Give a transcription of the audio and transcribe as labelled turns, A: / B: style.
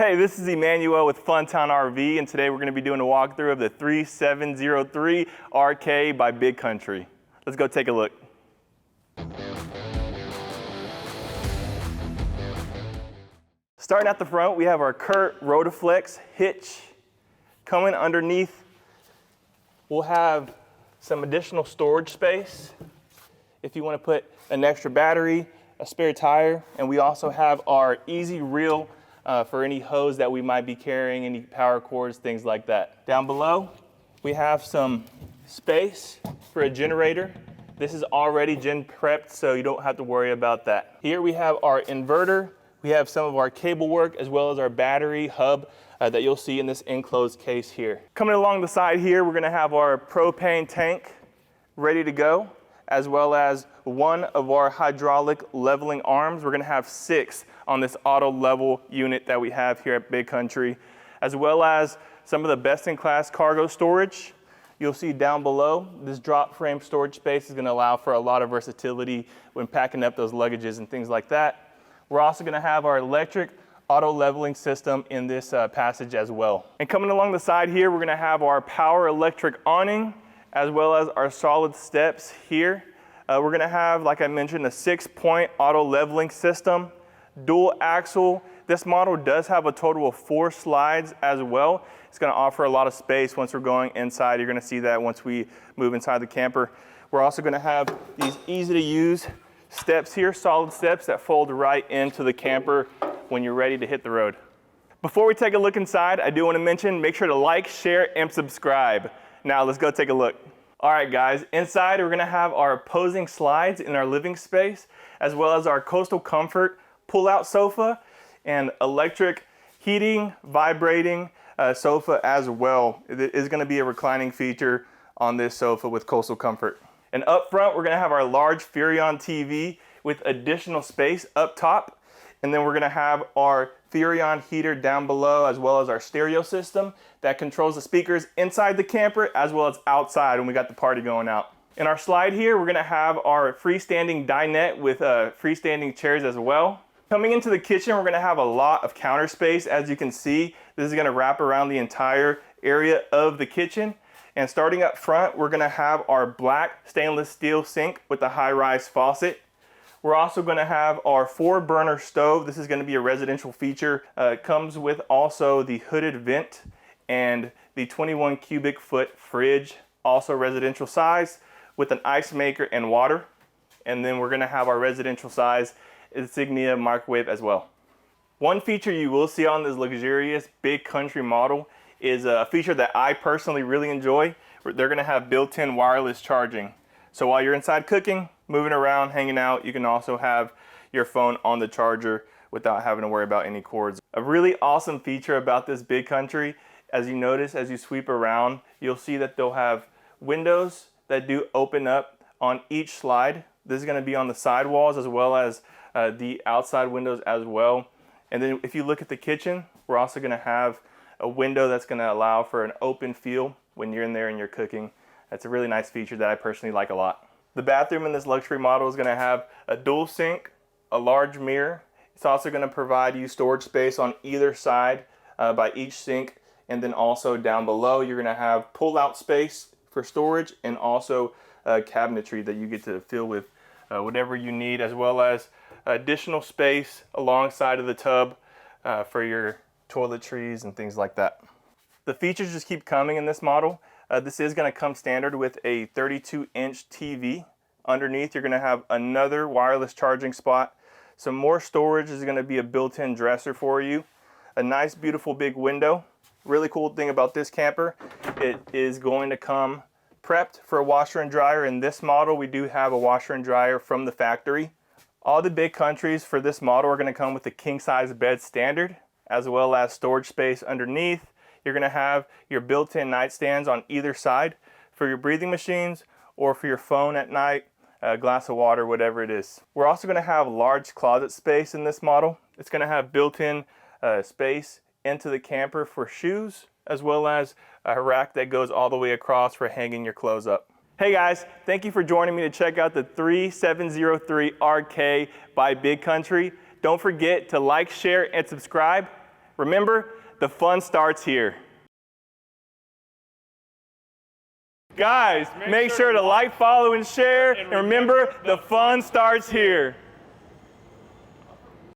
A: Hey, this is Emmanuel with Funtown RV, and today we're going to be doing a walkthrough of the 3703 RK by Big Country. Let's go take a look. Starting at the front, we have our Curt Rotaflex hitch. Coming underneath, we'll have some additional storage space if you want to put an extra battery, a spare tire, and we also have our easy reel for any hose that we might be carrying, any power cords, things like that. Down below, we have some space for a generator. This is already gen prepped, so you don't have to worry about that. Here we have our inverter. We have some of our cable work as well as our battery hub that you'll see in this enclosed case here. Coming along the side here, we're gonna have our propane tank ready to go, as well as one of our hydraulic leveling arms. We're gonna have 6 on this auto level unit that we have here at Big Country, as well as some of the best-in-class cargo storage. You'll see down below, this drop frame storage space is gonna allow for a lot of versatility when packing up those luggages and things like that. We're also gonna have our electric auto leveling system in this passage as well. And coming along the side here, we're gonna have our power electric awning, as well as our solid steps here. We're gonna have, like I mentioned, a 6-point auto leveling system, dual axle. This model does have a total of 4 slides as well. It's gonna offer a lot of space once we're going inside. You're gonna see that once we move inside the camper. We're also gonna have these easy to use steps here, solid steps that fold right into the camper when you're ready to hit the road. Before we take a look inside, I do wanna mention, make sure to like, share, and subscribe. Now let's go take a look. All right guys, inside we're gonna have our opposing slides in our living space, as well as our Coastal Comfort pull-out sofa and electric heating, vibrating sofa as well. It is gonna be a reclining feature on this sofa with Coastal Comfort. And up front, we're gonna have our large Furrion TV with additional space up top. And then we're gonna have our Furrion heater down below, as well as our stereo system that controls the speakers inside the camper as well as outside when we got the party going out. In our slide here, we're gonna have our freestanding dinette with freestanding chairs as well. Coming into the kitchen, we're gonna have a lot of counter space. As you can see, this is gonna wrap around the entire area of the kitchen. And starting up front, we're gonna have our black stainless steel sink with the high-rise faucet. We're also gonna have our 4-burner stove. This is gonna be a residential feature. It comes with also the hooded vent and the 21 cubic foot fridge, also residential size with an ice maker and water. And then we're gonna have our residential size insignia microwave as well. One feature you will see on this luxurious Big Country model is a feature that I personally really enjoy. They're gonna have built-in wireless charging. So while you're inside cooking, moving around, hanging out, you can also have your phone on the charger without having to worry about any cords. A really awesome feature about this Big Country, as you notice, as you sweep around, you'll see that they'll have windows that do open up on each slide. This is gonna be on the sidewalls as well as the outside windows as well. And then if you look at the kitchen, we're also gonna have a window that's gonna allow for an open feel when you're in there and you're cooking. That's a really nice feature that I personally like a lot. The bathroom in this luxury model is gonna have a dual sink, a large mirror. It's also gonna provide you storage space on either side by each sink. And then also down below, you're gonna have pull-out space for storage and also cabinetry that you get to fill with whatever you need, as well as additional space alongside of the tub for your toiletries and things like that. The features just keep coming in this model. This is gonna come standard with a 32-inch TV. Underneath, you're gonna have another wireless charging spot. Some more storage is gonna be a built-in dresser for you. A nice, beautiful big window. Really cool thing about this camper, it is going to come prepped for a washer and dryer. In this model, we do have a washer and dryer from the factory. All the Big Countries for this model are gonna come with a king-size bed standard, as well as storage space underneath. You're gonna have your built-in nightstands on either side for your breathing machines or for your phone at night, a glass of water, whatever it is. We're also gonna have large closet space in this model. It's gonna have built-in space into the camper for shoes, as well as a rack that goes all the way across for hanging your clothes up. Hey guys, thank you for joining me to check out the 3703 RK by Big Country. Don't forget to like, share, and subscribe. Remember, the fun starts here. Guys, make sure to like, follow, and share. And remember, the fun starts here.